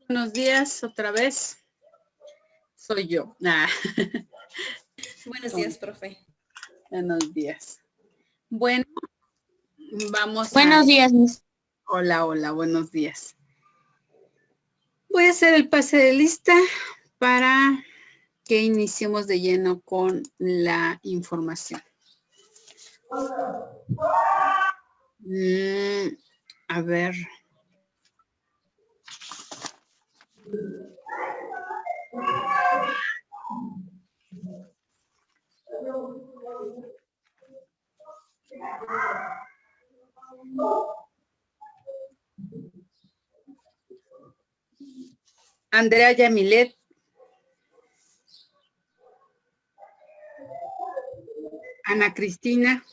Buenos días, otra vez. Soy yo. Buenos días, profe. Buenos días. Bueno, vamos Buenos días, Miss. Hola, hola, buenos días. Voy a hacer el pase de lista para que iniciemos de lleno con la información. A ver. Andrea Yamilet. Ana Cristina.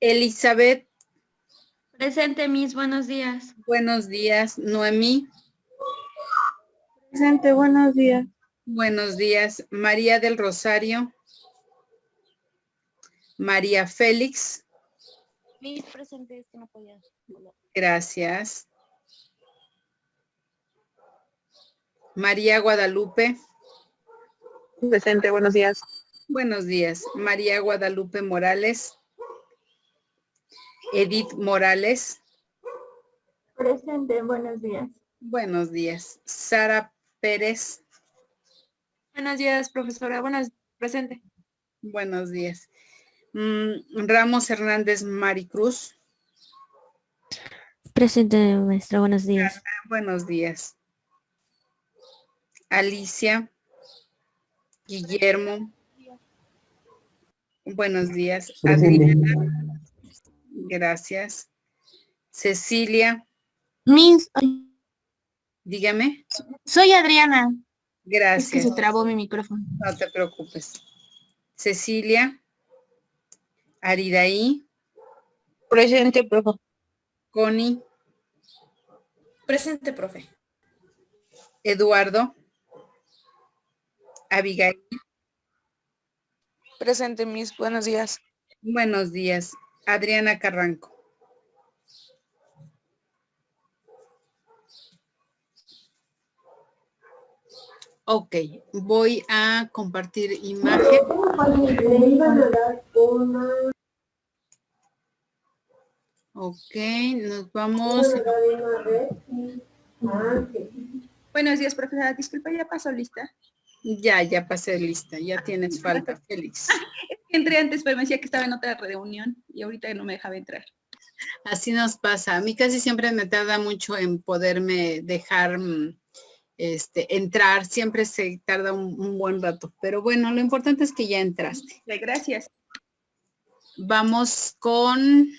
Elizabeth. Presente, Miss. Buenos días. Buenos días. Noemí. Presente, buenos días. Buenos días. María del Rosario. María Félix. Miss, presente, es que no podía. Gracias. María Guadalupe. Presente, buenos días. Buenos días. María Guadalupe Morales. Edith Morales. Presente, buenos días. Buenos días. Sara Pérez. Buenos días, profesora. Presente. Buenos días. Ramos Hernández Maricruz. Presente, maestra. Buenos días. Buenos días. Alicia. Guillermo. Buenos días. Adriana. Gracias. Cecilia. Miss, Dígame. soy Adriana. Gracias. Es que se trabó mi micrófono. No te preocupes. Cecilia. Aridaí. Presente, profe. Connie. Presente, profe. Eduardo. Abigail. Presente, Miss. Buenos días. Buenos días. Adriana Carranco. Ok, voy a compartir imagen. Ok, nos vamos. Buenos días, profesora. Disculpa, ¿ya pasó lista? Ya pasé lista. Ya tienes falta, Félix. Entré antes, pero me decía que estaba en otra reunión y ahorita no me dejaba entrar. Así nos pasa. A mí casi siempre me tarda mucho en poderme dejar entrar. Siempre se tarda un buen rato. Pero bueno, lo importante es que ya entraste. Gracias. Vamos con...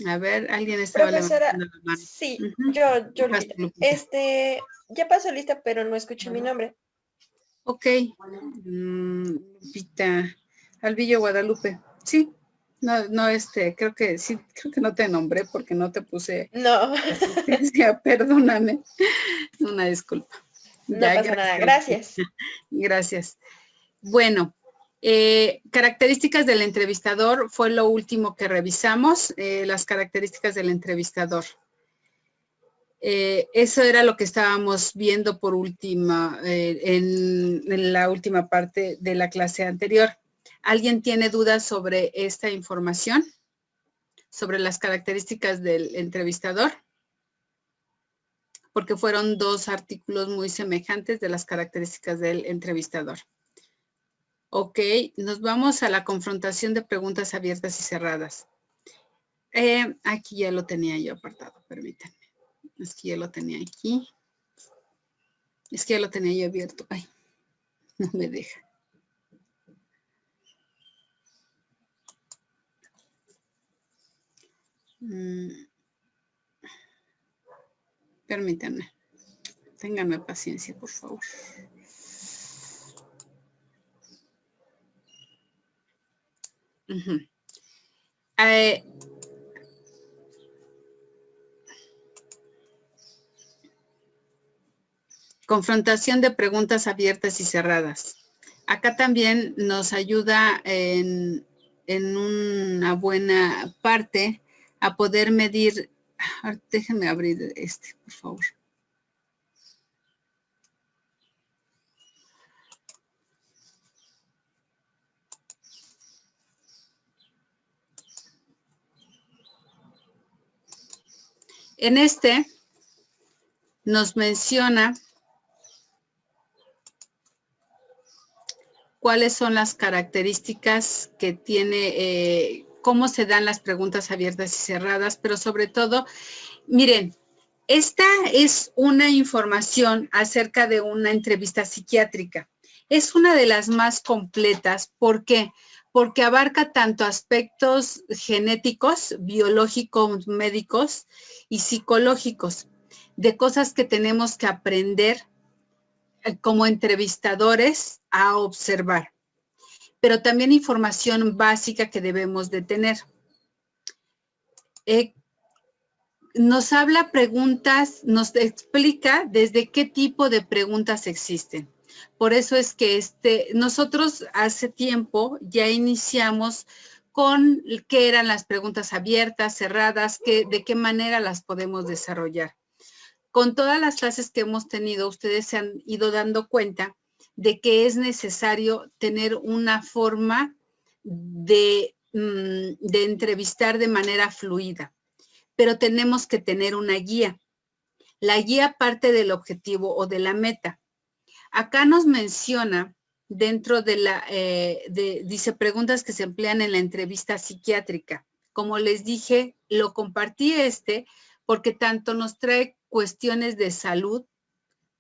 A ver, alguien estaba Profesora, levantando la mano. sí, Uh-huh. yo Vas, Lupita. Lupita. Ya pasó lista, pero no escuché mi nombre. Ok. Lupita. Alvillo Guadalupe. Sí. No, creo que sí, creo que no te nombré porque no te puse No. asistencia, perdóname. Una disculpa. No pasa nada, gracias. Gracias. Bueno, características del entrevistador fue lo último que revisamos, las características del entrevistador. Eso era lo que estábamos viendo por última, en la última parte de la clase anterior. ¿Alguien tiene dudas sobre esta información? ¿Sobre las características del entrevistador? Porque fueron dos artículos muy semejantes de las características del entrevistador. Ok, nos vamos a la confrontación de preguntas abiertas y cerradas. Aquí ya lo tenía yo apartado, permítanme. Es que ya lo tenía aquí. Es que ya lo tenía yo abierto. Ay, no me deja. Permítanme. Ténganme paciencia, por favor. Confrontación de preguntas abiertas y cerradas. Acá también nos ayuda en una buena parte a poder medir. Déjenme abrir este, por favor. En este nos menciona cuáles son las características que tiene, cómo se dan las preguntas abiertas y cerradas, pero sobre todo, miren, esta es una información acerca de una entrevista psiquiátrica. Es una de las más completas. ¿Por qué? Porque abarca tanto aspectos genéticos, biológicos, médicos y psicológicos, de cosas que tenemos que aprender como entrevistadores a observar, pero también información básica que debemos de tener. Nos habla preguntas, nos explica desde qué tipo de preguntas existen. Por eso es que nosotros hace tiempo ya iniciamos con qué eran las preguntas abiertas, cerradas, de qué manera las podemos desarrollar. Con todas las clases que hemos tenido, ustedes se han ido dando cuenta de que es necesario tener una forma de entrevistar de manera fluida, pero tenemos que tener una guía. La guía parte del objetivo o de la meta. Acá nos menciona dentro de dice preguntas que se emplean en la entrevista psiquiátrica. Como les dije, lo compartí porque tanto nos trae cuestiones de salud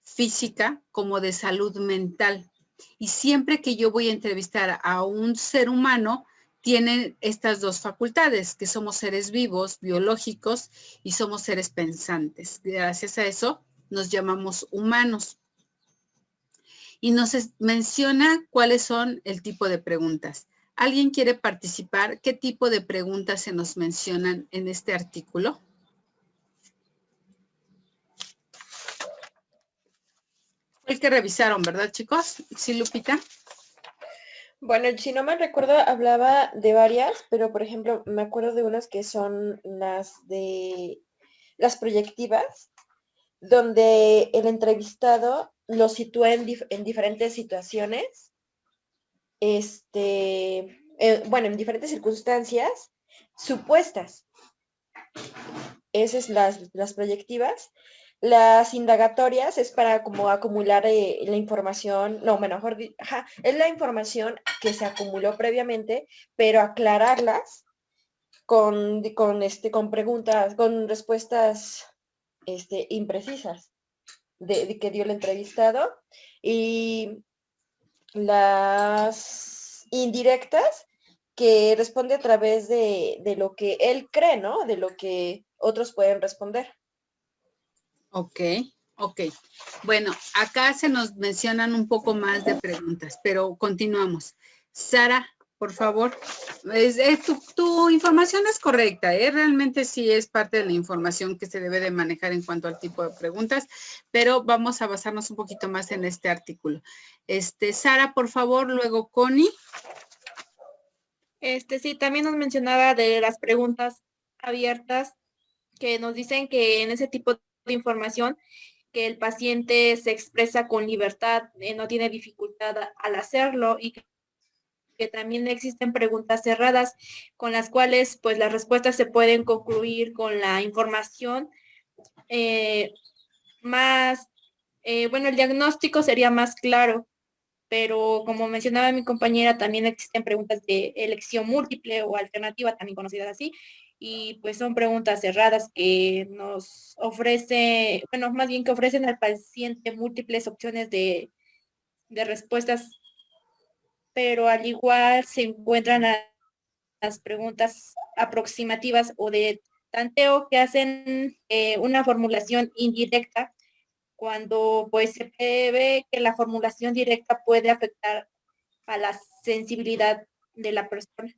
física como de salud mental. Y siempre que yo voy a entrevistar a un ser humano, tienen estas dos facultades, que somos seres vivos, biológicos, y somos seres pensantes. Gracias a eso nos llamamos humanos. Y nos menciona cuáles son el tipo de preguntas. ¿Alguien quiere participar? ¿Qué tipo de preguntas se nos mencionan en este artículo? Fue el que revisaron, ¿verdad, chicos? ¿Sí, Lupita? Bueno, si no me recuerdo, hablaba de varias, pero por ejemplo, me acuerdo de unas que son las proyectivas, donde el entrevistado lo sitúa en diferentes situaciones, bueno, en diferentes circunstancias supuestas. Esas las proyectivas. Las indagatorias es para como acumular la información, no, mejor, es la información que se acumuló previamente, pero aclararlas con preguntas, con respuestas imprecisas de que dio el entrevistado. Y las indirectas, que responde a través de lo que él cree, ¿no? De lo que otros pueden responder. Ok. Bueno, acá se nos mencionan un poco más de preguntas, pero continuamos. Sara, por favor. Tu información es correcta, realmente sí es parte de la información que se debe de manejar en cuanto al tipo de preguntas, pero vamos a basarnos un poquito más en este artículo. Sara, por favor, luego Connie. Sí, también nos mencionaba de las preguntas abiertas que nos dicen que en ese tipo de información que el paciente se expresa con libertad, no tiene dificultad al hacerlo y que también existen preguntas cerradas con las cuales pues las respuestas se pueden concluir con la información más, bueno, el diagnóstico sería más claro, pero como mencionaba mi compañera, también existen preguntas de elección múltiple o alternativa, también conocidas así, y pues son preguntas cerradas que nos ofrece, bueno, más bien que ofrecen al paciente múltiples opciones de respuestas, pero al igual se encuentran las preguntas aproximativas o de tanteo que hacen una formulación indirecta cuando pues se ve que la formulación directa puede afectar a la sensibilidad de la persona.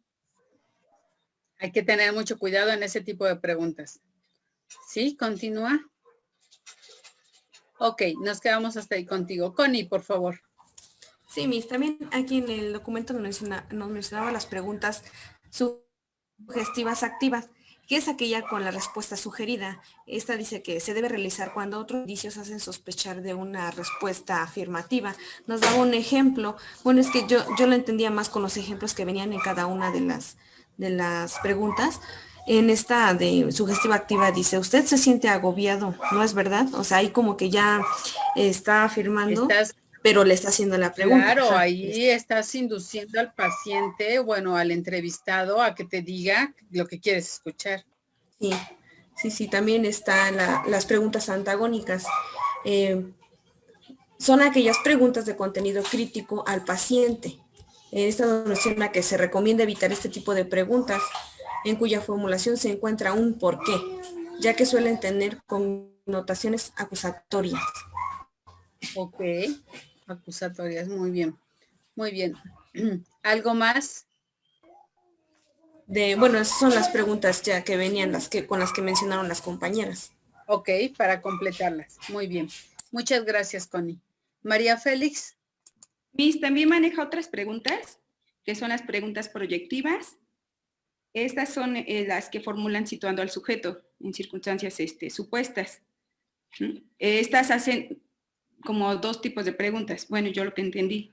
Hay que tener mucho cuidado en ese tipo de preguntas. ¿Sí? Continúa. Ok, nos quedamos hasta ahí contigo. Connie, por favor. Sí, Miss, también aquí en el documento nos mencionaba las preguntas sugestivas activas, que es aquella con la respuesta sugerida. Esta dice que se debe realizar cuando otros indicios hacen sospechar de una respuesta afirmativa. Nos daba un ejemplo. Bueno, es que yo lo entendía más con los ejemplos que venían en cada una de las preguntas. En esta de sugestiva activa dice, usted se siente agobiado, ¿no es verdad? O sea, ahí como que ya está afirmando, pero le está haciendo la pregunta. Claro, Ajá. ahí estás induciendo al paciente, bueno, al entrevistado a que te diga lo que quieres escuchar. Sí, también están las preguntas antagónicas. Son aquellas preguntas de contenido crítico al paciente. Esta nos menciona que se recomienda evitar este tipo de preguntas en cuya formulación se encuentra un porqué, ya que suelen tener connotaciones acusatorias. Ok, acusatorias, muy bien. Muy bien. ¿Algo más? Bueno, esas son las preguntas ya que venían con las que mencionaron las compañeras. Ok, para completarlas. Muy bien. Muchas gracias, Connie. María Félix. Miss también maneja otras preguntas, que son las preguntas proyectivas. Estas son las que formulan situando al sujeto en circunstancias supuestas. Estas hacen como dos tipos de preguntas. Bueno, yo lo que entendí.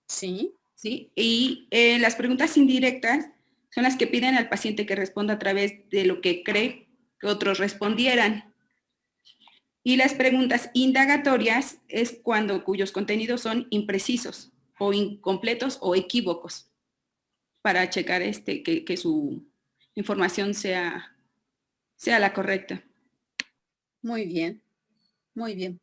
Sí. ¿Sí? Y las preguntas indirectas son las que piden al paciente que responda a través de lo que cree que otros respondieran. Y las preguntas indagatorias es cuyos contenidos son imprecisos o incompletos o equívocos para checar que su información sea la correcta. Muy bien, muy bien.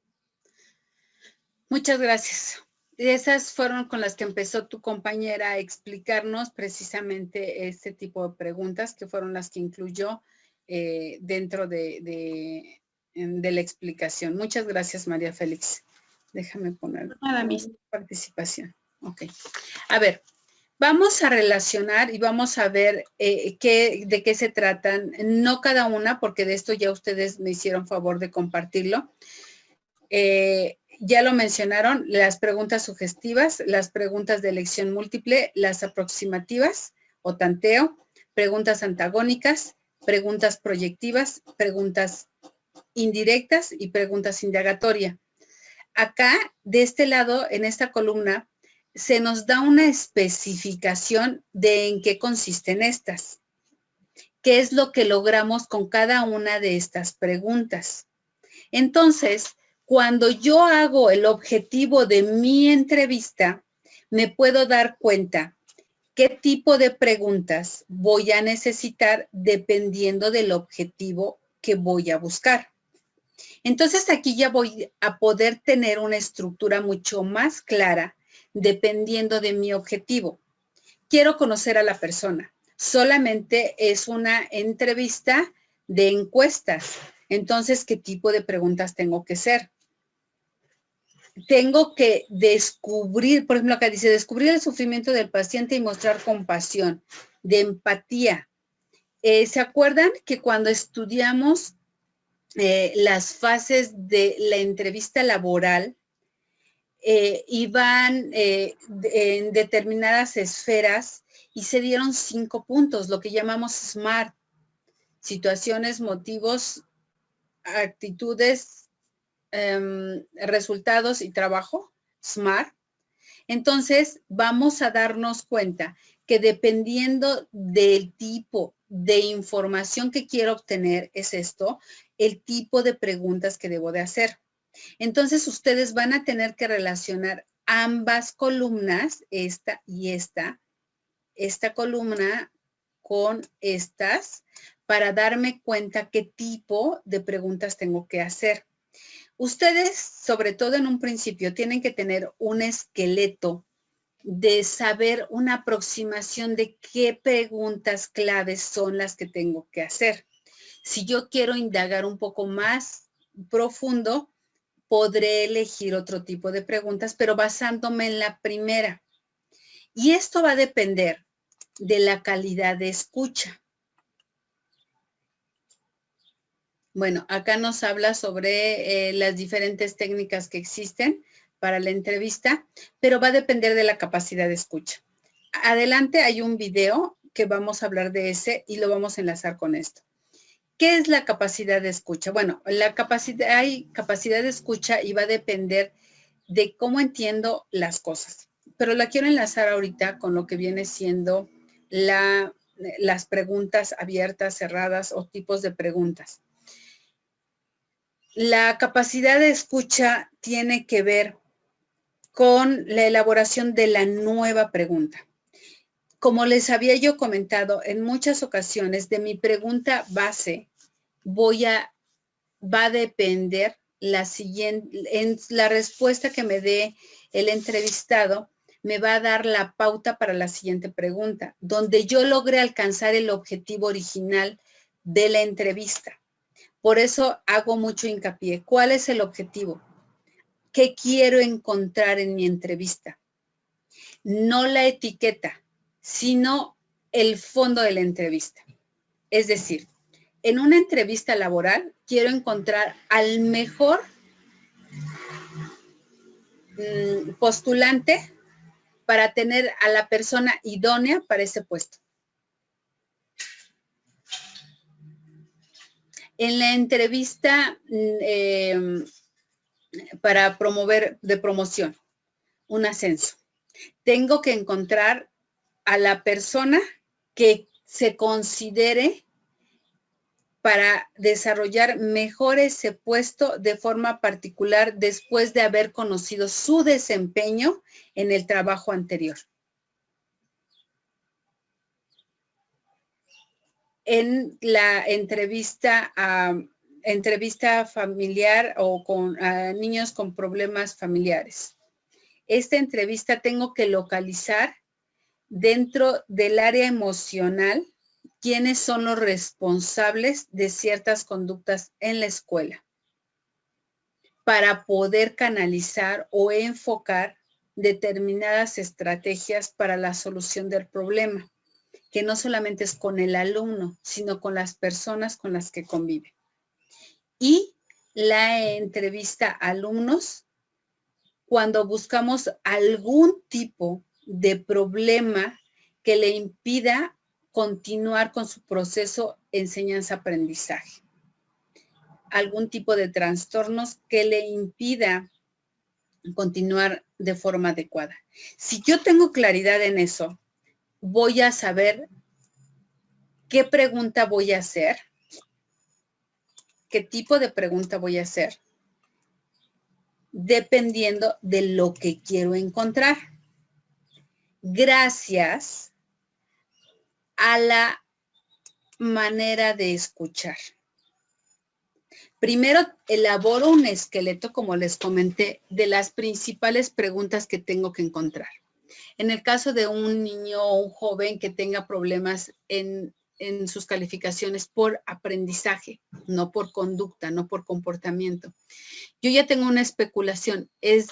Muchas gracias. Esas fueron con las que empezó tu compañera a explicarnos precisamente este tipo de preguntas, que fueron las que incluyó dentro de la explicación. Muchas gracias, María Félix. Déjame poner participación. Ok. A ver, vamos a relacionar y vamos a ver de qué se tratan. No cada una, porque de esto ya ustedes me hicieron favor de compartirlo. Ya lo mencionaron, las preguntas sugestivas, las preguntas de elección múltiple, las aproximativas o tanteo, preguntas antagónicas, preguntas proyectivas, preguntas indirectas y preguntas indagatorias. Acá, de este lado, en esta columna, se nos da una especificación de en qué consisten estas. ¿Qué es lo que logramos con cada una de estas preguntas? Entonces, cuando yo hago el objetivo de mi entrevista, me puedo dar cuenta qué tipo de preguntas voy a necesitar dependiendo del objetivo que voy a buscar. Entonces, aquí ya voy a poder tener una estructura mucho más clara dependiendo de mi objetivo. Quiero conocer a la persona. Solamente es una entrevista de encuestas. Entonces, ¿qué tipo de preguntas tengo que hacer? Tengo que descubrir, por ejemplo, acá dice, descubrir el sufrimiento del paciente y mostrar compasión, de empatía. ¿Se acuerdan que cuando estudiamos las fases de la entrevista laboral, iban en determinadas esferas y se dieron 5 puntos, lo que llamamos SMART? Situaciones, motivos, actitudes, resultados y trabajo, SMART. Entonces, vamos a darnos cuenta que dependiendo del tipo de información que quiero obtener, es esto, el tipo de preguntas que debo de hacer. Entonces, ustedes van a tener que relacionar ambas columnas, esta y esta columna con estas, para darme cuenta qué tipo de preguntas tengo que hacer. Ustedes, sobre todo en un principio, tienen que tener un esqueleto de saber una aproximación de qué preguntas claves son las que tengo que hacer. Si yo quiero indagar un poco más profundo, podré elegir otro tipo de preguntas, pero basándome en la primera. Y esto va a depender de la calidad de escucha. Bueno, acá nos habla sobre las diferentes técnicas que existen para la entrevista, pero va a depender de la capacidad de escucha. Adelante hay un video que vamos a hablar de ese y lo vamos a enlazar con esto. ¿Qué es la capacidad de escucha? Bueno, hay capacidad de escucha y va a depender de cómo entiendo las cosas, pero la quiero enlazar ahorita con lo que viene siendo las preguntas abiertas, cerradas o tipos de preguntas. La capacidad de escucha tiene que ver con la elaboración de la nueva pregunta. Como les había yo comentado en muchas ocasiones, de mi pregunta base va a depender la respuesta que me dé el entrevistado, me va a dar la pauta para la siguiente pregunta, donde yo logre alcanzar el objetivo original de la entrevista. Por eso hago mucho hincapié. ¿Cuál es el objetivo? ¿Qué quiero encontrar en mi entrevista? No la etiqueta, sino el fondo de la entrevista. Es decir, en una entrevista laboral quiero encontrar al mejor postulante para tener a la persona idónea para ese puesto. En la entrevista para promoción, un ascenso, tengo que encontrar a la persona que se considere para desarrollar mejor ese puesto de forma particular después de haber conocido su desempeño en el trabajo anterior. En la entrevista familiar o con niños con problemas familiares. Esta entrevista tengo que localizar dentro del área emocional quiénes son los responsables de ciertas conductas en la escuela para poder canalizar o enfocar determinadas estrategias para la solución del problema, que no solamente es con el alumno, sino con las personas con las que convive. Y la entrevista a alumnos, cuando buscamos algún tipo de problema que le impida continuar con su proceso enseñanza-aprendizaje. Algún tipo de trastornos que le impida continuar de forma adecuada. Si yo tengo claridad en eso, voy a saber qué pregunta voy a hacer, qué tipo de pregunta voy a hacer, dependiendo de lo que quiero encontrar. Gracias a la manera de escuchar. Primero elaboro un esqueleto, como les comenté, de las principales preguntas que tengo que encontrar. En el caso de un niño o un joven que tenga problemas en sus calificaciones por aprendizaje, no por conducta, no por comportamiento. Yo ya tengo una especulación, es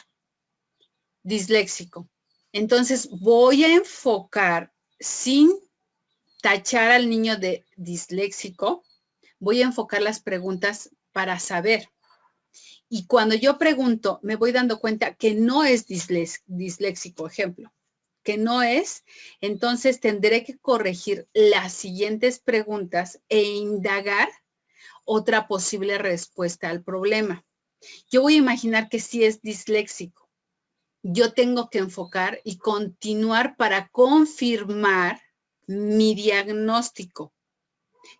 disléxico. Entonces voy a enfocar sin tachar al niño de disléxico, voy a enfocar las preguntas para saber. Y cuando yo pregunto, me voy dando cuenta que no es disléxico, ejemplo, que no es, entonces tendré que corregir las siguientes preguntas e indagar otra posible respuesta al problema. Yo voy a imaginar que sí es disléxico. Yo tengo que enfocar y continuar para confirmar mi diagnóstico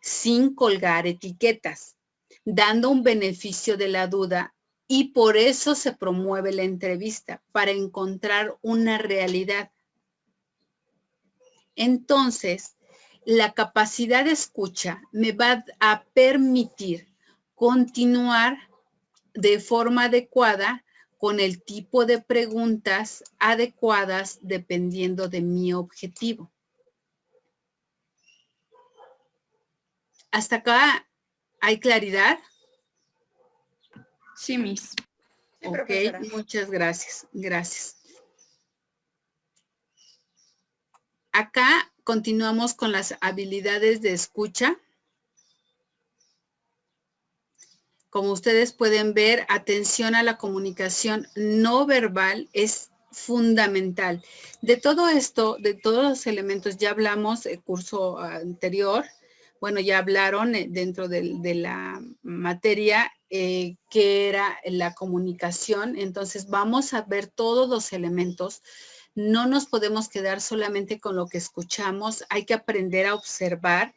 sin colgar etiquetas, dando un beneficio de la duda, y por eso se promueve la entrevista, para encontrar una realidad. Entonces, la capacidad de escucha me va a permitir continuar de forma adecuada con el tipo de preguntas adecuadas dependiendo de mi objetivo. ¿Hasta acá hay claridad? Sí, Miss. Ok, muchas gracias. Gracias. Acá continuamos con las habilidades de escucha. Como ustedes pueden ver, atención a la comunicación no verbal es fundamental. De todo esto, de todos los elementos, ya hablamos el curso anterior, bueno, ya hablaron dentro de la materia que era la comunicación. Entonces vamos a ver todos los elementos. No nos podemos quedar solamente con lo que escuchamos, hay que aprender a observar.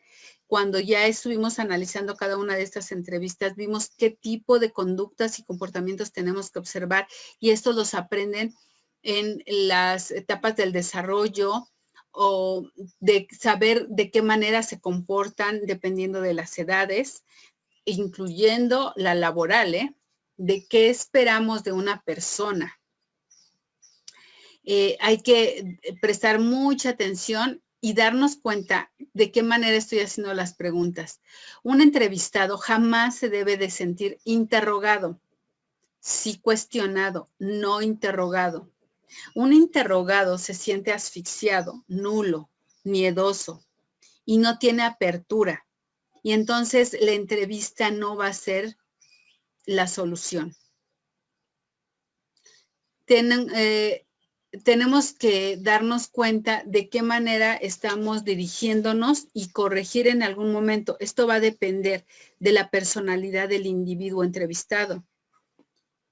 Cuando ya estuvimos analizando cada una de estas entrevistas, vimos qué tipo de conductas y comportamientos tenemos que observar y estos los aprenden en las etapas del desarrollo o de saber de qué manera se comportan dependiendo de las edades, incluyendo la laboral, de qué esperamos de una persona. Hay que prestar mucha atención y darnos cuenta de qué manera estoy haciendo las preguntas. Un entrevistado jamás se debe de sentir interrogado, sí cuestionado, no interrogado. Un interrogado se siente asfixiado, nulo, miedoso y no tiene apertura. Y entonces la entrevista no va a ser la solución. Tenemos que darnos cuenta de qué manera estamos dirigiéndonos y corregir en algún momento. Esto va a depender de la personalidad del individuo entrevistado,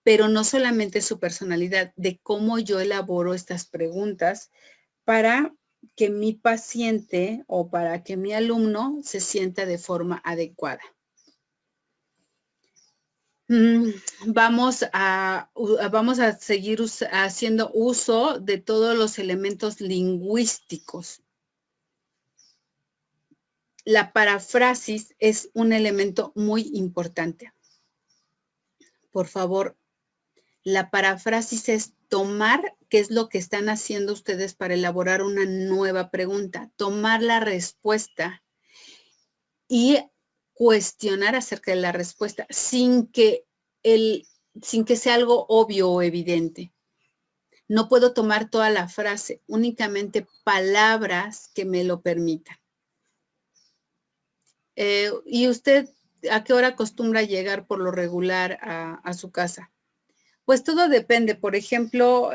pero no solamente su personalidad, de cómo yo elaboro estas preguntas para que mi paciente o para que mi alumno se sienta de forma adecuada. Vamos a seguir haciendo uso de todos los elementos lingüísticos. La paráfrasis es un elemento muy importante. Por favor, la paráfrasis es tomar qué es lo que están haciendo ustedes para elaborar una nueva pregunta, tomar la respuesta y cuestionar acerca de la respuesta sin que sea algo obvio o evidente. No puedo tomar toda la frase, únicamente palabras que me lo permitan. ¿Y usted a qué hora acostumbra llegar por lo regular a su casa? Pues todo depende. Por ejemplo,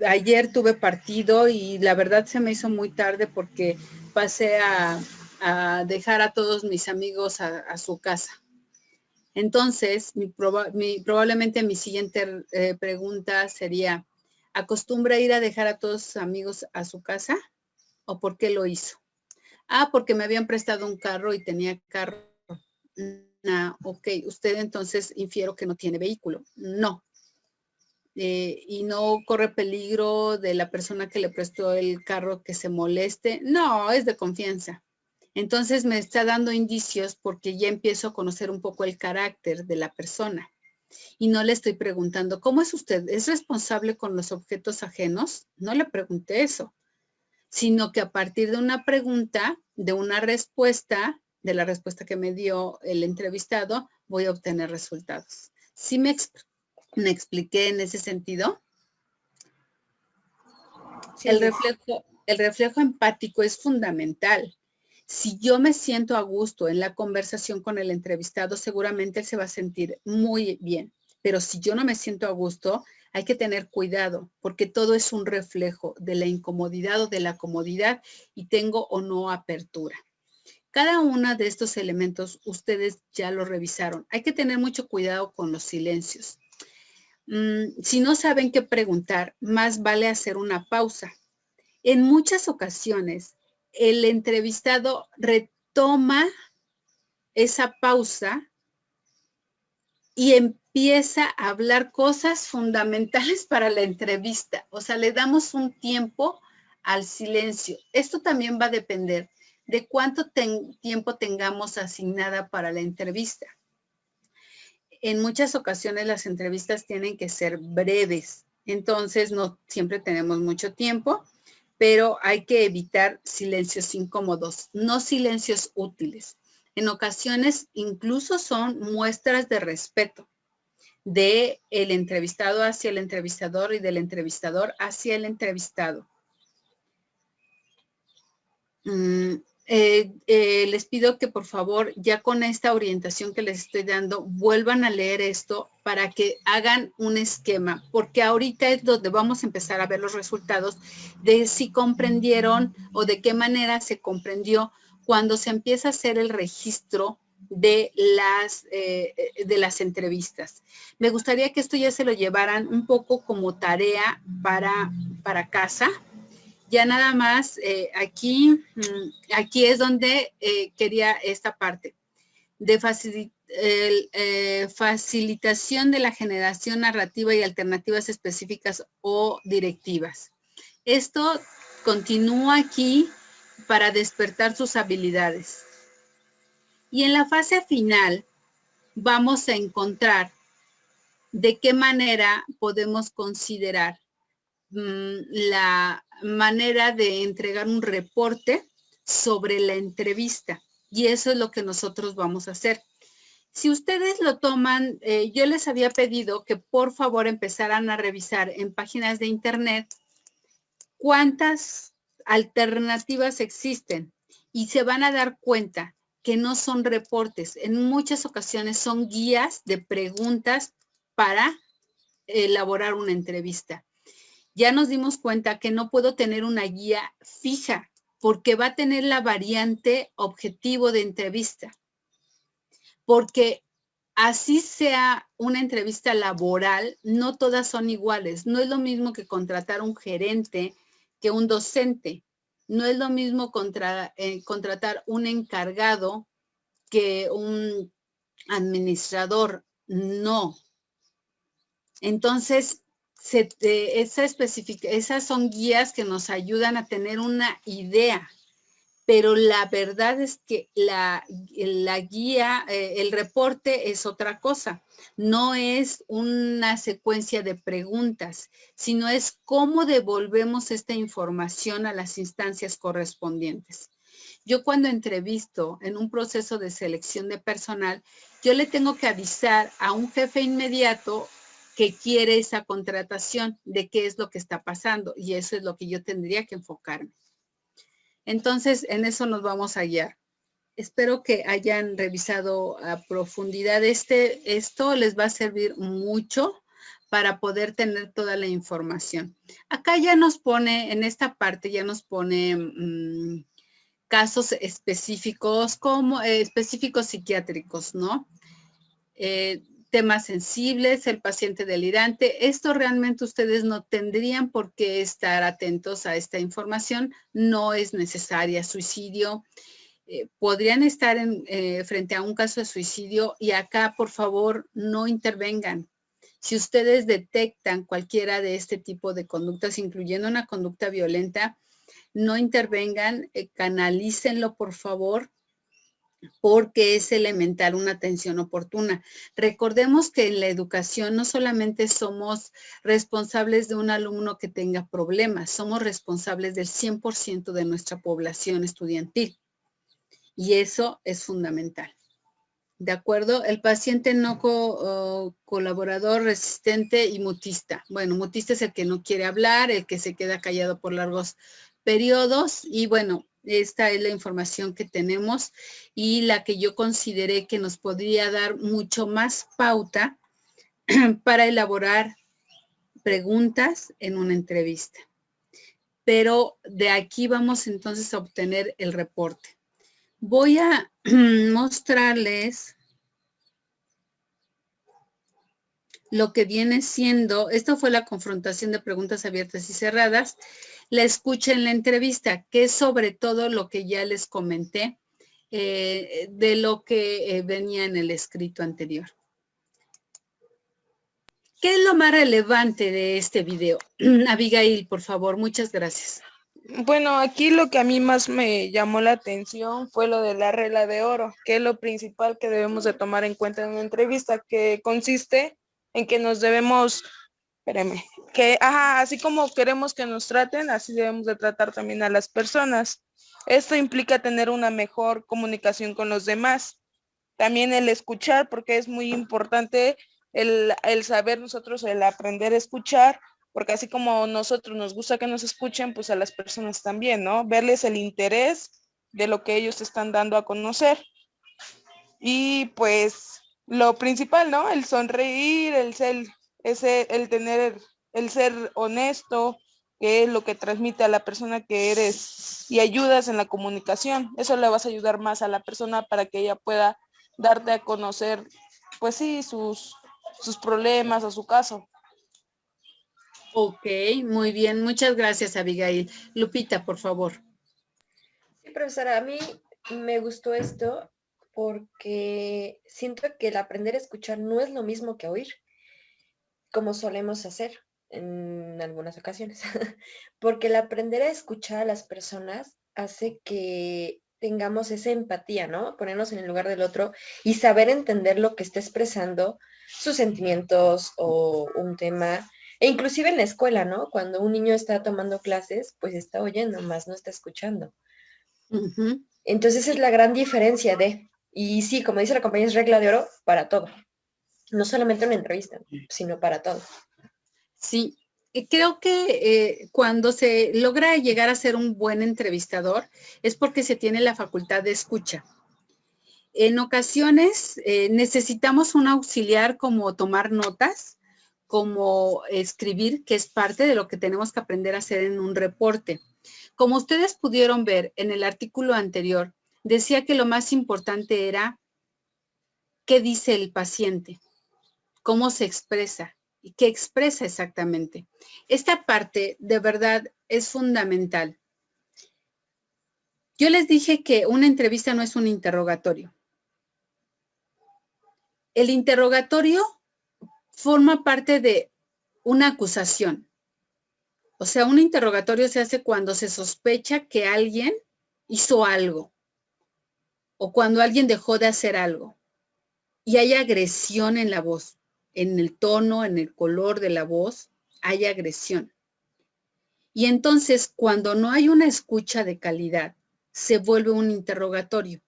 ayer tuve partido y la verdad se me hizo muy tarde porque pasé a dejar a todos mis amigos a su casa. Entonces, probablemente mi siguiente pregunta sería, ¿acostumbra ir a dejar a todos sus amigos a su casa? ¿O por qué lo hizo? Ah, porque me habían prestado un carro y tenía carro. Ok, usted entonces infiero que no tiene vehículo. No. Y no corre peligro de la persona que le prestó el carro que se moleste. No, es de confianza. Entonces me está dando indicios porque ya empiezo a conocer un poco el carácter de la persona. Y no le estoy preguntando, ¿cómo es usted? ¿Es responsable con los objetos ajenos? No le pregunté eso, sino que a partir de una pregunta, de una respuesta, de la respuesta que me dio el entrevistado, voy a obtener resultados. ¿Sí me expliqué en ese sentido? Sí, el reflejo empático es fundamental. Si yo me siento a gusto en la conversación con el entrevistado, seguramente él se va a sentir muy bien. Pero si yo no me siento a gusto, hay que tener cuidado porque todo es un reflejo de la incomodidad o de la comodidad y tengo o no apertura. Cada uno de estos elementos ustedes ya lo revisaron. Hay que tener mucho cuidado con los silencios. Si no saben qué preguntar, más vale hacer una pausa. En muchas ocasiones, el entrevistado retoma esa pausa y empieza a hablar cosas fundamentales para la entrevista. O sea, le damos un tiempo al silencio. Esto también va a depender de cuánto tiempo tengamos asignada para la entrevista. En muchas ocasiones las entrevistas tienen que ser breves, entonces no siempre tenemos mucho tiempo, pero hay que evitar silencios incómodos, no silencios útiles. En ocasiones incluso son muestras de respeto del entrevistado hacia el entrevistador y del entrevistador hacia el entrevistado. les pido que por favor, ya con esta orientación que les estoy dando, vuelvan a leer esto para que hagan un esquema, porque ahorita es donde vamos a empezar a ver los resultados de si comprendieron o de qué manera se comprendió cuando se empieza a hacer el registro de las entrevistas. Me gustaría que esto ya se lo llevaran un poco como tarea para casa. Ya nada más, aquí es donde quería esta parte de facilitación de la generación narrativa y alternativas específicas o directivas. Esto continúa aquí para despertar sus habilidades. Y en la fase final vamos a encontrar de qué manera podemos considerar la manera de entregar un reporte sobre la entrevista. Y eso es lo que nosotros vamos a hacer. Si ustedes lo toman, yo les había pedido que por favor empezaran a revisar en páginas de internet cuántas alternativas existen y se van a dar cuenta que no son reportes. En muchas ocasiones son guías de preguntas para elaborar una entrevista. Ya nos dimos cuenta que no puedo tener una guía fija porque va a tener la variante objetivo de entrevista. Porque así sea una entrevista laboral, no todas son iguales. No es lo mismo que contratar un gerente que un docente. No es lo mismo contratar un encargado que un administrador. No. Entonces, esas son guías que nos ayudan a tener una idea, pero la verdad es que la guía, el reporte es otra cosa. No es una secuencia de preguntas, sino es cómo devolvemos esta información a las instancias correspondientes. Yo cuando entrevisto en un proceso de selección de personal, yo le tengo que avisar a un jefe inmediato que quiere esa contratación, de qué es lo que está pasando, y eso es lo que yo tendría que enfocarme. Entonces, en eso nos vamos a guiar. Espero que hayan revisado a profundidad esto les va a servir mucho para poder tener toda la información. Acá ya nos pone, en esta parte ya nos pone casos específicos, como específicos psiquiátricos, ¿no? Temas sensibles, el paciente delirante. Esto realmente ustedes no tendrían por qué estar atentos a esta información. No es necesaria. Suicidio. Podrían estar frente a un caso de suicidio y acá, por favor, no intervengan. Si ustedes detectan cualquiera de este tipo de conductas, incluyendo una conducta violenta, no intervengan, canalícenlo, por favor, porque es elemental una atención oportuna. Recordemos que en la educación no solamente somos responsables de un alumno que tenga problemas, somos responsables del 100% de nuestra población estudiantil. Y eso es fundamental. ¿De acuerdo? El paciente no colaborador, resistente y mutista. Bueno, mutista es el que no quiere hablar, el que se queda callado por largos periodos y bueno, esta es la información que tenemos y la que yo consideré que nos podría dar mucho más pauta para elaborar preguntas en una entrevista. Pero de aquí vamos entonces a obtener el reporte. Voy a mostrarles lo que viene siendo, esto fue la confrontación de preguntas abiertas y cerradas, la escucha en la entrevista, que es sobre todo lo que ya les comenté de lo que venía en el escrito anterior. ¿Qué es lo más relevante de este video? Abigail, por favor, muchas gracias. Bueno, aquí lo que a mí más me llamó la atención fue lo de la regla de oro, que es lo principal que debemos de tomar en cuenta en una entrevista, que consiste en que nos debemos, así como queremos que nos traten, así debemos de tratar también a las personas. Esto implica tener una mejor comunicación con los demás. También el escuchar, porque es muy importante el saber nosotros, el aprender a escuchar, porque así como nosotros nos gusta que nos escuchen, pues a las personas también, ¿no? Verles el interés de lo que ellos están dando a conocer. Y pues lo principal, ¿no? El sonreír, el ser honesto, que es lo que transmite a la persona que eres y ayudas en la comunicación. Eso le vas a ayudar más a la persona para que ella pueda darte a conocer, pues sí, sus problemas o su caso. Ok, muy bien. Muchas gracias, Abigail. Lupita, por favor. Sí, profesora, a mí me gustó esto porque siento que el aprender a escuchar no es lo mismo que oír, como solemos hacer en algunas ocasiones, porque el aprender a escuchar a las personas hace que tengamos esa empatía, ¿no? Ponernos en el lugar del otro y saber entender lo que está expresando, sus sentimientos o un tema, e inclusive en la escuela, ¿no? Cuando un niño está tomando clases, pues está oyendo, más no está escuchando. Ujú. Entonces es la gran diferencia y sí, como dice la compañía, es regla de oro para todo. No solamente una entrevista, sino para todo. Sí, creo que cuando se logra llegar a ser un buen entrevistador es porque se tiene la facultad de escucha. En ocasiones necesitamos un auxiliar como tomar notas, como escribir, que es parte de lo que tenemos que aprender a hacer en un reporte. Como ustedes pudieron ver en el artículo anterior, decía que lo más importante era qué dice el paciente, cómo se expresa y qué expresa exactamente. Esta parte de verdad es fundamental. Yo les dije que una entrevista no es un interrogatorio. El interrogatorio forma parte de una acusación. O sea, un interrogatorio se hace cuando se sospecha que alguien hizo algo o cuando alguien dejó de hacer algo y hay agresión en la voz, en el tono, en el color de la voz, hay agresión. Y entonces, cuando no hay una escucha de calidad, se vuelve un interrogatorio.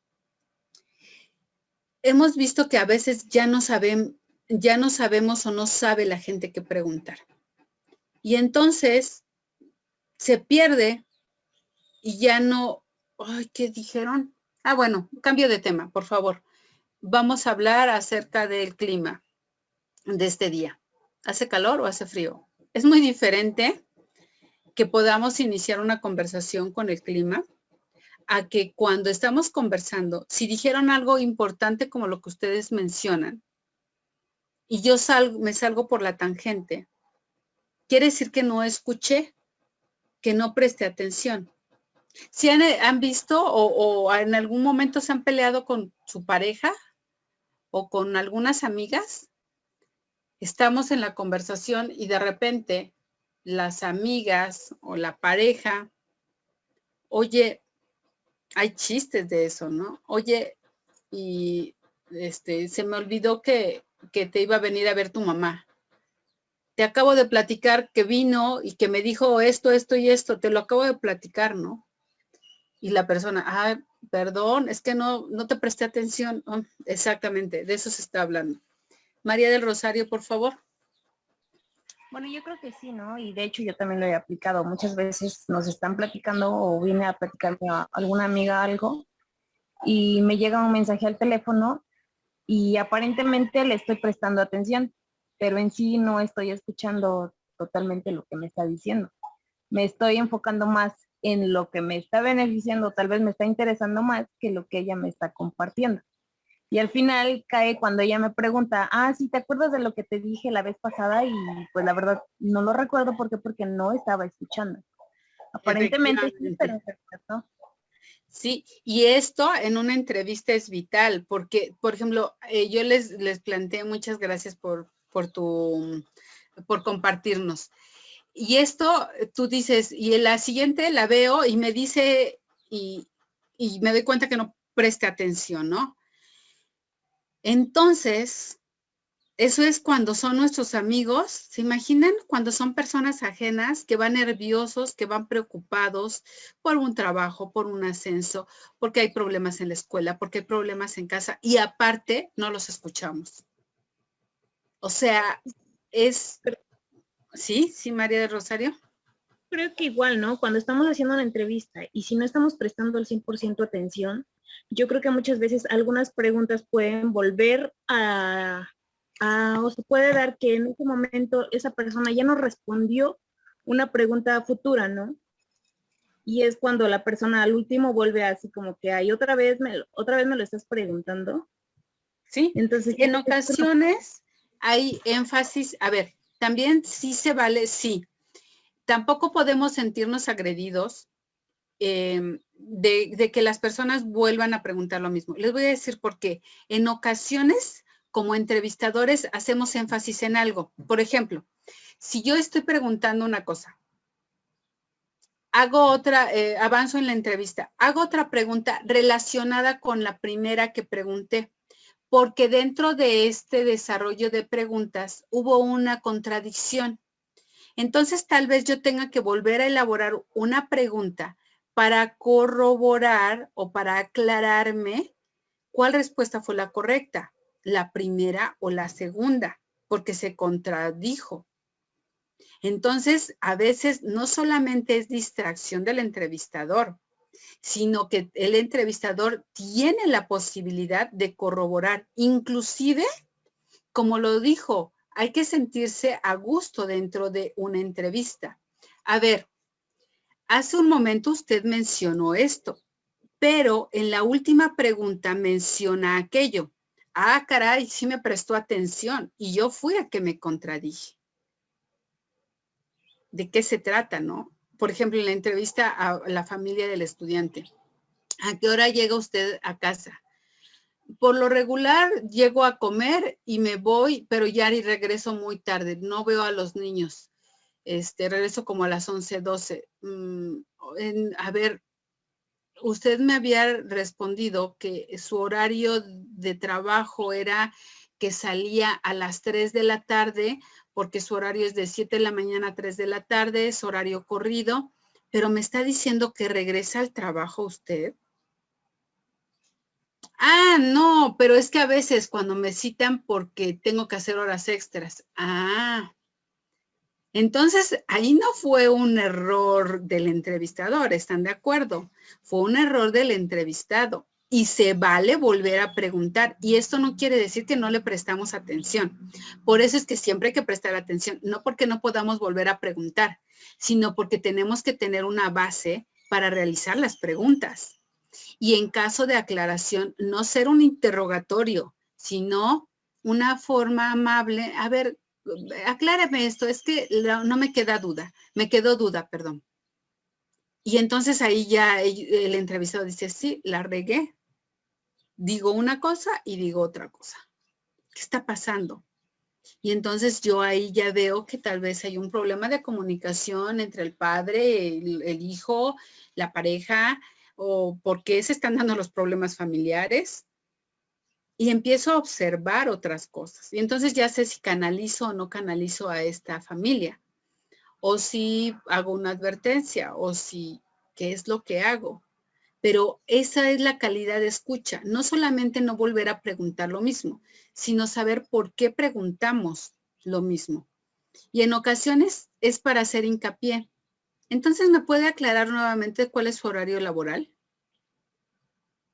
Hemos visto que a veces ya no sabemos o no sabe la gente qué preguntar. Y entonces se pierde y ya no, ay, ¿qué dijeron? Ah, bueno, cambio de tema, por favor. Vamos a hablar acerca del clima de este día. ¿Hace calor o hace frío? Es muy diferente que podamos iniciar una conversación con el clima a que cuando estamos conversando, si dijeron algo importante como lo que ustedes mencionan, y yo me salgo por la tangente, quiere decir que no escuché, que no presté atención. Si han visto o en algún momento se han peleado con su pareja o con algunas amigas, estamos en la conversación y de repente las amigas o la pareja, oye, hay chistes de eso, ¿no? Oye, y se me olvidó que te iba a venir a ver tu mamá. Te acabo de platicar que vino y que me dijo esto, esto y esto, te lo acabo de platicar, ¿no? Y la persona, perdón, es que no te presté atención. Oh, exactamente, de eso se está hablando. María del Rosario, por favor. Bueno, yo creo que sí, ¿no? Y de hecho yo también lo he aplicado. Muchas veces nos están platicando o viene a platicarme a alguna amiga algo y me llega un mensaje al teléfono y aparentemente le estoy prestando atención, pero en sí no estoy escuchando totalmente lo que me está diciendo. Me estoy enfocando más en lo que me está beneficiando, tal vez me está interesando más que lo que ella me está compartiendo. Y al final cae cuando ella me pregunta, sí, ¿te acuerdas de lo que te dije la vez pasada? Y pues la verdad no lo recuerdo porque no estaba escuchando. Aparentemente sí, pero no. Sí, y esto en una entrevista es vital, porque, por ejemplo, yo les planteé, muchas gracias por compartirnos. Y esto, tú dices, y en la siguiente la veo y me dice, y me doy cuenta que no preste atención, ¿no? Entonces, eso es cuando son nuestros amigos. ¿Se imaginan? Cuando son personas ajenas que van nerviosos, que van preocupados por un trabajo, por un ascenso, porque hay problemas en la escuela, porque hay problemas en casa y aparte no los escuchamos. O sea, sí, María del Rosario. creo que igual, ¿no? Cuando estamos haciendo una entrevista y si no estamos prestando el 100% atención, yo creo que muchas veces algunas preguntas pueden volver o se puede dar que en ese momento esa persona ya no respondió una pregunta futura, ¿no? Y es cuando la persona al último vuelve así como que, ay, otra vez me lo estás preguntando. Sí, Entonces, en ocasiones hay énfasis, a ver, también sí se vale, sí. Tampoco podemos sentirnos agredidos de que las personas vuelvan a preguntar lo mismo. Les voy a decir por qué. En ocasiones, como entrevistadores, hacemos énfasis en algo. Por ejemplo, si yo estoy preguntando una cosa, hago otra, avanzo en la entrevista, hago otra pregunta relacionada con la primera que pregunté, porque dentro de este desarrollo de preguntas hubo una contradicción. Entonces, tal vez yo tenga que volver a elaborar una pregunta para corroborar o para aclararme cuál respuesta fue la correcta, la primera o la segunda, porque se contradijo. Entonces, a veces no solamente es distracción del entrevistador, sino que el entrevistador tiene la posibilidad de corroborar, inclusive, como lo dijo, hay que sentirse a gusto dentro de una entrevista. A ver, hace un momento usted mencionó esto, pero en la última pregunta menciona aquello. Ah, caray, sí me prestó atención y yo fui a que me contradije. ¿De qué se trata, no? Por ejemplo, en la entrevista a la familia del estudiante. ¿A qué hora llega usted a casa? Por lo regular llego a comer y me voy, pero ya regreso muy tarde. No veo a los niños. Regreso como a las 11, 12. A ver, usted me había respondido que su horario de trabajo era que salía a las 3 de la tarde, porque su horario es de 7 de la mañana a 3 de la tarde, es horario corrido, pero me está diciendo que regresa al trabajo usted. Ah, no, pero es que a veces cuando me citan porque tengo que hacer horas extras. Ah, entonces ahí no fue un error del entrevistador, ¿están de acuerdo? Fue un error del entrevistado y se vale volver a preguntar. Y esto no quiere decir que no le prestamos atención. Por eso es que siempre hay que prestar atención, no porque no podamos volver a preguntar, sino porque tenemos que tener una base para realizar las preguntas. Y en caso de aclaración, no ser un interrogatorio, sino una forma amable. A ver, aclárame esto, es que no me queda duda, me quedó duda, perdón. Y entonces ahí ya el entrevistado dice, sí, la regué. Digo una cosa y digo otra cosa. ¿Qué está pasando? Y entonces yo ahí ya veo que tal vez hay un problema de comunicación entre el padre, el hijo, la pareja, o por qué se están dando los problemas familiares. Y empiezo a observar otras cosas. Y entonces ya sé si canalizo o no canalizo a esta familia. O si hago una advertencia, o si, ¿qué es lo que hago? Pero esa es la calidad de escucha. No solamente no volver a preguntar lo mismo, sino saber por qué preguntamos lo mismo. Y en ocasiones es para hacer hincapié. Entonces, ¿me puede aclarar nuevamente cuál es su horario laboral?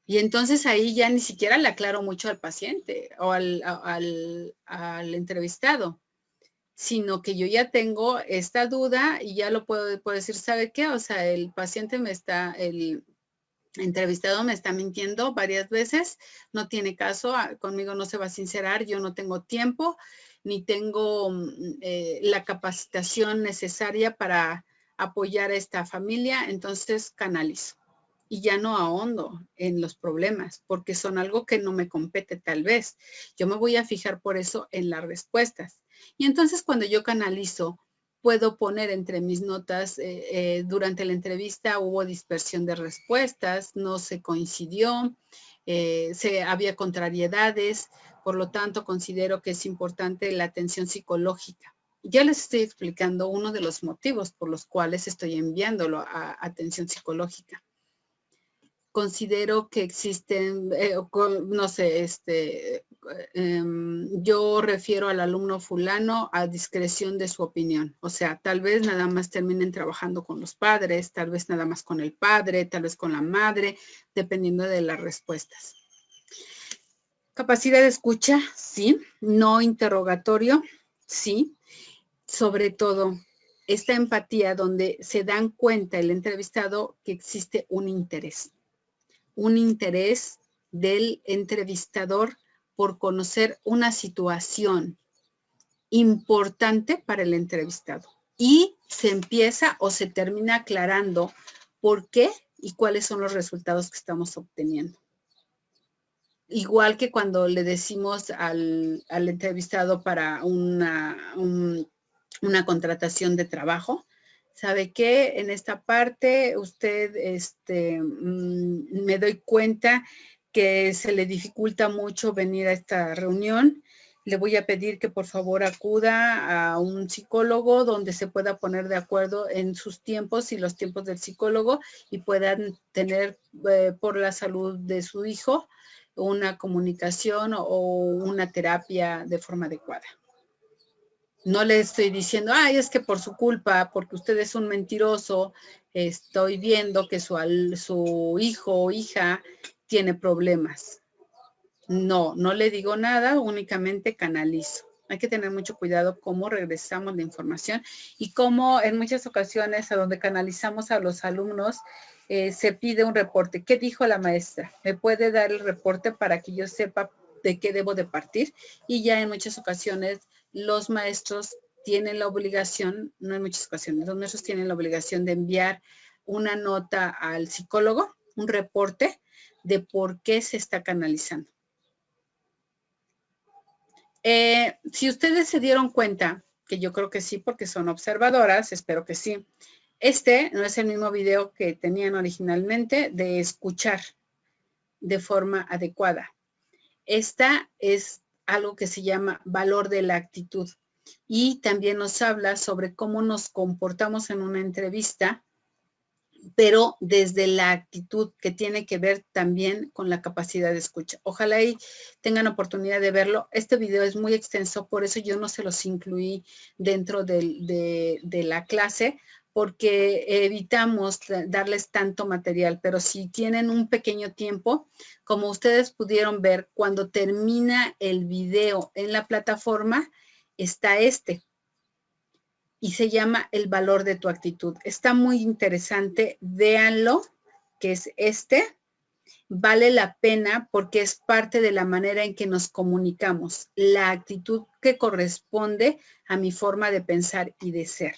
Y entonces ahí ya ni siquiera le aclaro mucho al paciente o al entrevistado, sino que yo ya tengo esta duda y ya lo puedo decir, ¿sabe qué? O sea, el paciente el entrevistado me está mintiendo varias veces, no tiene caso, conmigo no se va a sincerar, yo no tengo tiempo, ni tengo la capacitación necesaria para apoyar a esta familia, entonces canalizo. Y ya no ahondo en los problemas, porque son algo que no me compete tal vez. Yo me voy a fijar por eso en las respuestas. Y entonces cuando yo canalizo, puedo poner entre mis notas, durante la entrevista hubo dispersión de respuestas, no se coincidió, había contrariedades, por lo tanto considero que es importante la atención psicológica. Ya les estoy explicando uno de los motivos por los cuales estoy enviándolo a atención psicológica. Considero que existen, no sé, yo refiero al alumno fulano a discreción de su opinión. O sea, tal vez nada más terminen trabajando con los padres, tal vez nada más con el padre, tal vez con la madre, dependiendo de las respuestas. Capacidad de escucha, sí. No interrogatorio, sí. Sobre todo, esta empatía donde se dan cuenta el entrevistado que existe un interés del entrevistador por conocer una situación importante para el entrevistado. Y se empieza o se termina aclarando por qué y cuáles son los resultados que estamos obteniendo. Igual que cuando le decimos al entrevistado para una contratación de trabajo, ¿sabe qué? En esta parte usted, me doy cuenta que se le dificulta mucho venir a esta reunión. Le voy a pedir que por favor acuda a un psicólogo donde se pueda poner de acuerdo en sus tiempos y los tiempos del psicólogo y puedan tener por la salud de su hijo una comunicación o una terapia de forma adecuada. No le estoy diciendo, ay, es que por su culpa, porque usted es un mentiroso, estoy viendo que su hijo o hija tiene problemas. No, no le digo nada, únicamente canalizo. Hay que tener mucho cuidado cómo regresamos la información y cómo en muchas ocasiones a donde canalizamos a los alumnos se pide un reporte. ¿Qué dijo la maestra? ¿Me puede dar el reporte para que yo sepa de qué debo de partir? Y ya en muchas ocasiones los maestros tienen la obligación, no en muchas ocasiones, los maestros tienen la obligación de enviar una nota al psicólogo, un reporte de por qué se está canalizando. Si ustedes se dieron cuenta, que yo creo que sí, porque son observadoras, espero que sí, no es el mismo video que tenían originalmente de escuchar de forma adecuada. Esta es algo que se llama valor de la actitud y también nos habla sobre cómo nos comportamos en una entrevista, pero desde la actitud que tiene que ver también con la capacidad de escucha. Ojalá y tengan oportunidad de verlo. Este video es muy extenso, por eso yo no se los incluí dentro de la clase, porque evitamos darles tanto material, pero si tienen un pequeño tiempo, como ustedes pudieron ver, cuando termina el video en la plataforma, está y se llama El valor de tu actitud. Está muy interesante, véanlo, que es vale la pena porque es parte de la manera en que nos comunicamos, la actitud que corresponde a mi forma de pensar y de ser.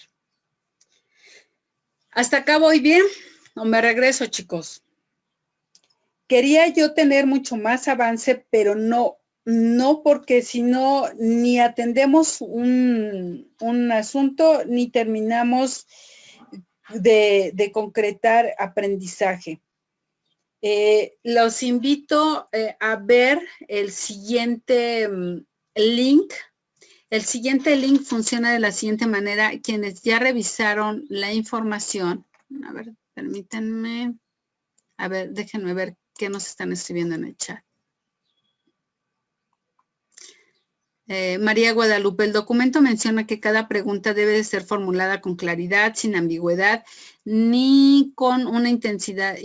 ¿Hasta acá voy bien o me regreso, chicos? Quería yo tener mucho más avance, pero no porque si no, ni atendemos un asunto, ni terminamos de concretar aprendizaje. Los invito a ver el siguiente link. El siguiente link funciona de la siguiente manera. Quienes ya revisaron la información, a ver, permítanme, a ver, déjenme ver qué nos están escribiendo en el chat. María Guadalupe, el documento menciona que cada pregunta debe de ser formulada con claridad, sin ambigüedad, ni con una intensidad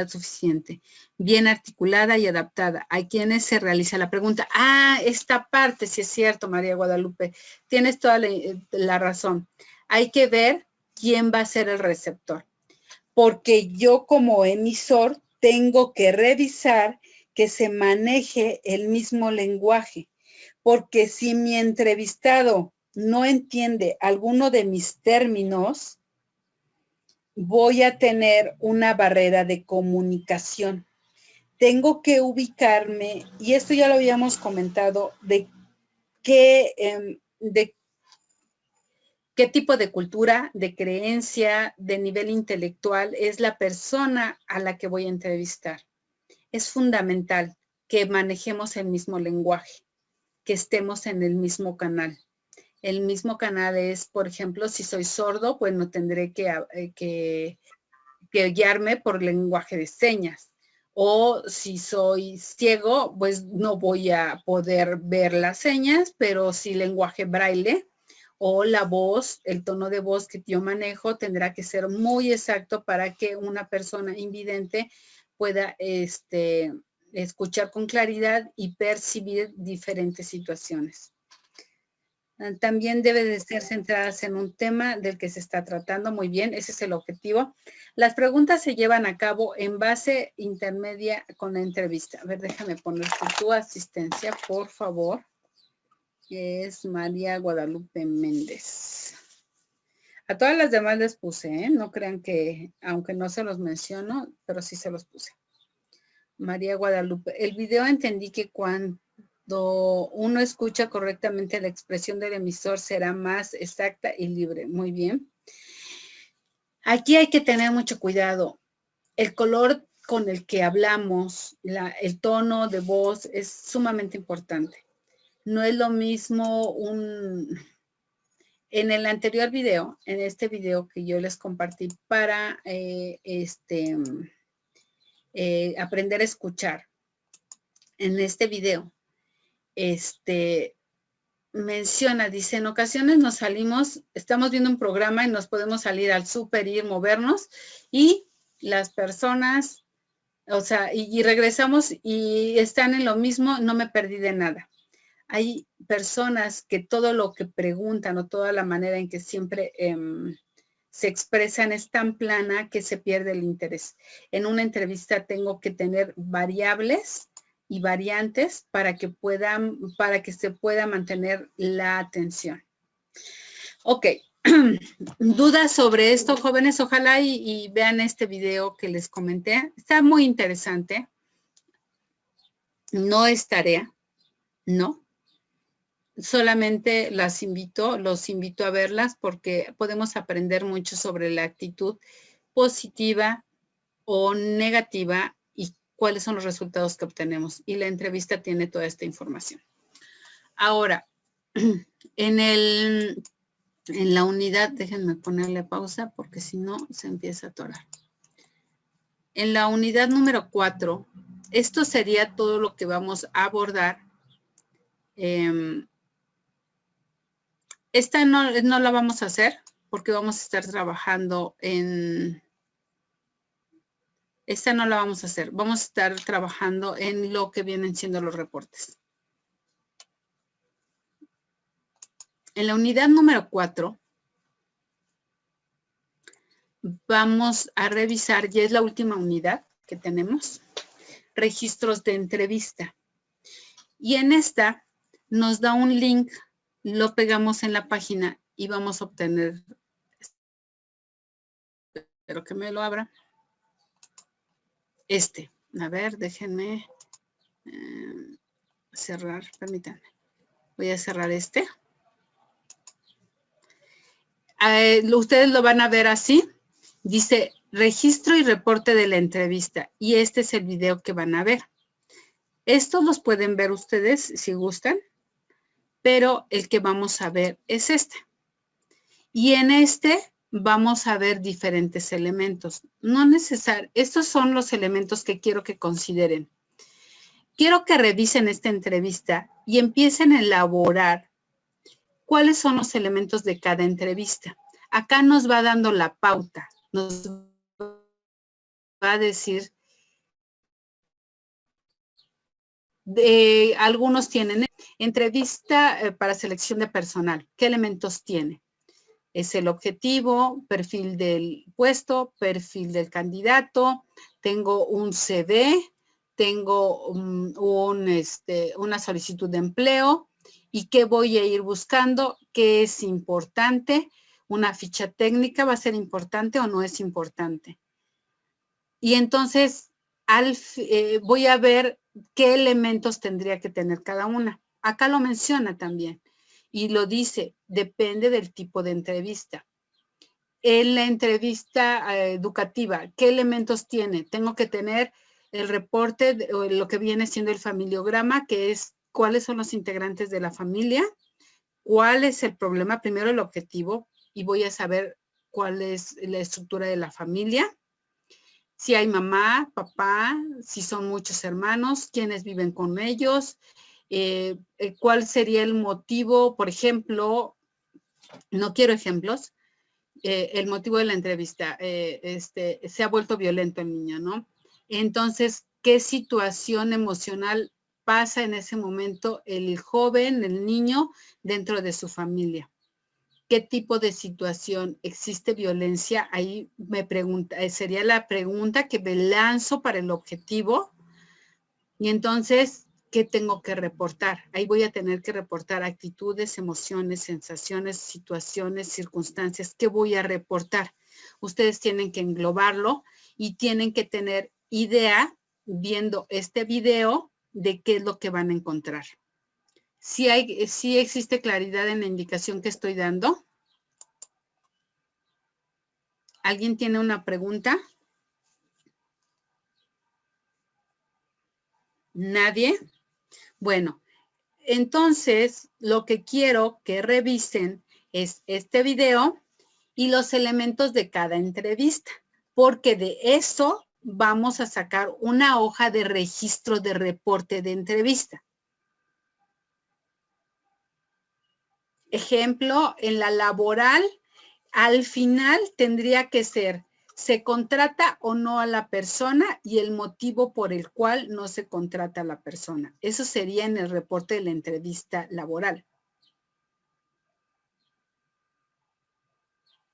suficiente, bien articulada y adaptada a quienes se realiza la pregunta. Ah, esta parte, sí es cierto, María Guadalupe, tienes toda la razón. Hay que ver quién va a ser el receptor, porque yo como emisor tengo que revisar que se maneje el mismo lenguaje. Porque si mi entrevistado no entiende alguno de mis términos, voy a tener una barrera de comunicación. Tengo que ubicarme, y esto ya lo habíamos comentado, de qué tipo de cultura, de creencia, de nivel intelectual es la persona a la que voy a entrevistar. Es fundamental que manejemos el mismo lenguaje, que estemos en el mismo canal. El mismo canal es, por ejemplo, si soy sordo, bueno, tendré que guiarme por lenguaje de señas. O si soy ciego, pues no voy a poder ver las señas, pero sí lenguaje braille o la voz, el tono de voz que yo manejo tendrá que ser muy exacto para que una persona invidente pueda escuchar con claridad y percibir diferentes situaciones. También debe de ser centradas en un tema del que se está tratando. Muy bien, ese es el objetivo. Las preguntas se llevan a cabo en base intermedia con la entrevista. A ver, déjame poner tu asistencia, por favor. Es María Guadalupe Méndez. A todas las demás les puse, ¿eh? No crean que, aunque no se los menciono, pero sí se los puse. María Guadalupe. El video entendí que cuando uno escucha correctamente la expresión del emisor será más exacta y libre. Muy bien. Aquí hay que tener mucho cuidado. El color con el que hablamos, el tono de voz es sumamente importante. No es lo mismo en el anterior video, en este video que yo les compartí para aprender a escuchar. En este video, menciona, dice, en ocasiones nos salimos, estamos viendo un programa y nos podemos salir al súper, ir, movernos y las personas, o sea, y regresamos y están en lo mismo, no me perdí de nada. Hay personas que todo lo que preguntan o toda la manera en que siempre se expresan es tan plana que se pierde el interés. En una entrevista tengo que tener variables y variantes para que se pueda mantener la atención. Ok. ¿Dudas sobre esto, jóvenes? Ojalá y vean este video que les comenté. Está muy interesante. No es tarea, no. Solamente los invito a verlas porque podemos aprender mucho sobre la actitud positiva o negativa y cuáles son los resultados que obtenemos. Y la entrevista tiene toda esta información. Ahora, en la unidad, déjenme ponerle pausa porque si no se empieza a atorar. En la unidad número 4, esto sería todo lo que vamos a abordar. Esta no la vamos a hacer porque vamos a estar trabajando en... Esta no la vamos a hacer. Vamos a estar trabajando en lo que vienen siendo los reportes. En la unidad número 4 vamos a revisar, ya es la última unidad que tenemos, registros de entrevista. Y en esta nos da un link, lo pegamos en la página y vamos a obtener, espero que me lo abra, a ver, déjenme cerrar, permítanme, voy a cerrar ustedes lo van a ver así, dice registro y reporte de la entrevista y este es el video que van a ver. Estos los pueden ver ustedes si gustan, pero el que vamos a ver es este. Y en vamos a ver diferentes elementos. No necesariamente, estos son los elementos que quiero que consideren. Quiero que revisen esta entrevista y empiecen a elaborar cuáles son los elementos de cada entrevista. Acá nos va dando la pauta, nos va a decir, algunos tienen entrevista para selección de personal. ¿Qué elementos tiene? Es el objetivo, perfil del puesto, perfil del candidato, tengo un CV, tengo una solicitud de empleo y qué voy a ir buscando, qué es importante, una ficha técnica va a ser importante o no es importante. Y entonces voy a ver qué elementos tendría que tener cada una. Acá lo menciona también. Y lo dice, depende del tipo de entrevista. En la entrevista educativa, ¿qué elementos tiene? Tengo que tener el reporte, lo que viene siendo el familiograma, que es cuáles son los integrantes de la familia, cuál es el problema, primero el objetivo, y voy a saber cuál es la estructura de la familia. Si hay mamá, papá, si son muchos hermanos, quiénes viven con ellos, cuál sería el motivo, por ejemplo, no quiero ejemplos, el motivo de la entrevista, se ha vuelto violento el niño, ¿no? Entonces, ¿qué situación emocional pasa en ese momento el joven, el niño, dentro de su familia? ¿Qué tipo de situación? ¿Existe violencia? Ahí me pregunta, sería la pregunta que me lanzo para el objetivo. Y entonces, ¿qué tengo que reportar? Ahí voy a tener que reportar actitudes, emociones, sensaciones, situaciones, circunstancias. ¿Qué voy a reportar? Ustedes tienen que englobarlo y tienen que tener idea, viendo este video, de qué es lo que van a encontrar. ¿Sí existe claridad en la indicación que estoy dando? ¿Alguien tiene una pregunta? ¿Nadie? Bueno, entonces lo que quiero que revisen es este video y los elementos de cada entrevista, porque de eso vamos a sacar una hoja de registro de reporte de entrevista. Ejemplo, en la laboral, al final tendría que ser, ¿se contrata o no a la persona y el motivo por el cual no se contrata a la persona? Eso sería en el reporte de la entrevista laboral.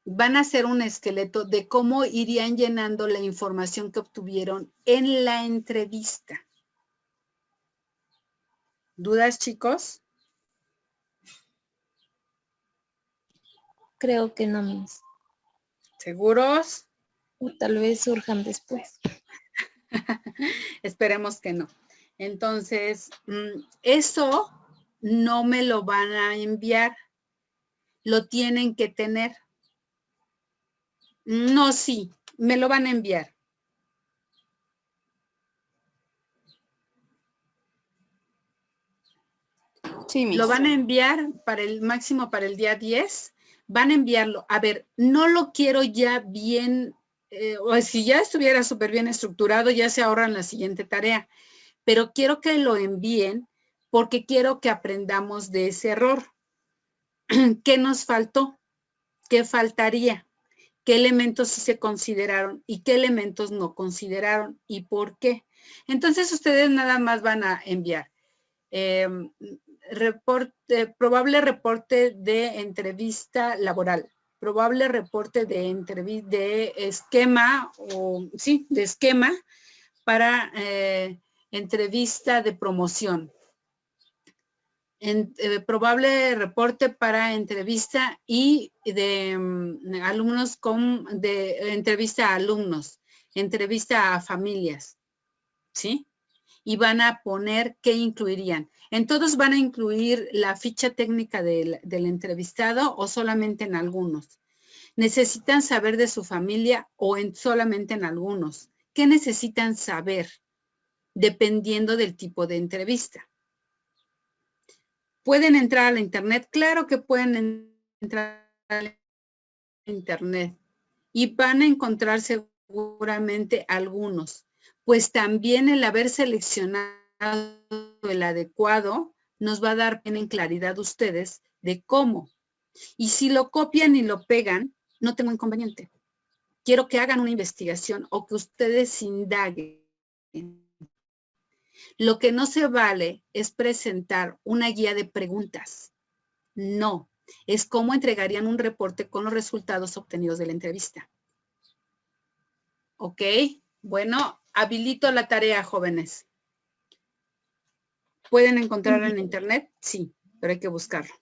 Van a hacer un esqueleto de cómo irían llenando la información que obtuvieron en la entrevista. ¿Dudas, chicos? Creo que no, Miss. ¿Seguros? O tal vez surjan después. Esperemos que no. Entonces, eso no me lo van a enviar. Lo tienen que tener. No, sí, me lo van a enviar. Sí, Miss. Lo van a enviar para el máximo para el día 10. Van a enviarlo. A ver, no lo quiero ya bien, o si ya estuviera súper bien estructurado, ya se ahorran la siguiente tarea. Pero quiero que lo envíen porque quiero que aprendamos de ese error. ¿Qué nos faltó? ¿Qué faltaría? ¿Qué elementos sí se consideraron y qué elementos no consideraron y por qué? Entonces ustedes nada más van a enviar probable reporte de entrevista laboral, probable reporte de esquema o sí, de esquema para entrevista de promoción. Probable reporte para entrevista y de alumnos de entrevista a alumnos, entrevista a familias, ¿sí? Y van a poner qué incluirían. ¿En todos van a incluir la ficha técnica del entrevistado o solamente en algunos? ¿Necesitan saber de su familia o solamente en algunos? ¿Qué necesitan saber? Dependiendo del tipo de entrevista. ¿Pueden entrar a la internet? Claro que pueden entrar a la internet y van a encontrar seguramente algunos, pues también el haber seleccionado el adecuado nos va a dar bien en claridad ustedes de cómo. Y si lo copian y lo pegan, no tengo inconveniente. Quiero que hagan una investigación o que ustedes indaguen. Lo que no se vale es presentar una guía de preguntas. No, es cómo entregarían un reporte con los resultados obtenidos de la entrevista. ¿Ok? Bueno, habilito la tarea, jóvenes. ¿Pueden encontrarlo en internet? Sí, pero hay que buscarlo.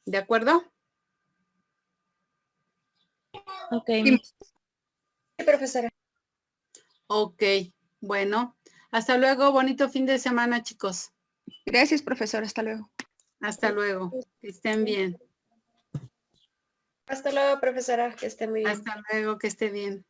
¿De acuerdo? Ok, Sí, profesora. Ok, bueno. Hasta luego, bonito fin de semana, chicos. Gracias, profesora. Hasta luego. Hasta luego. Que estén bien. Hasta luego, profesora. Que esté muy bien. Hasta luego, que esté bien.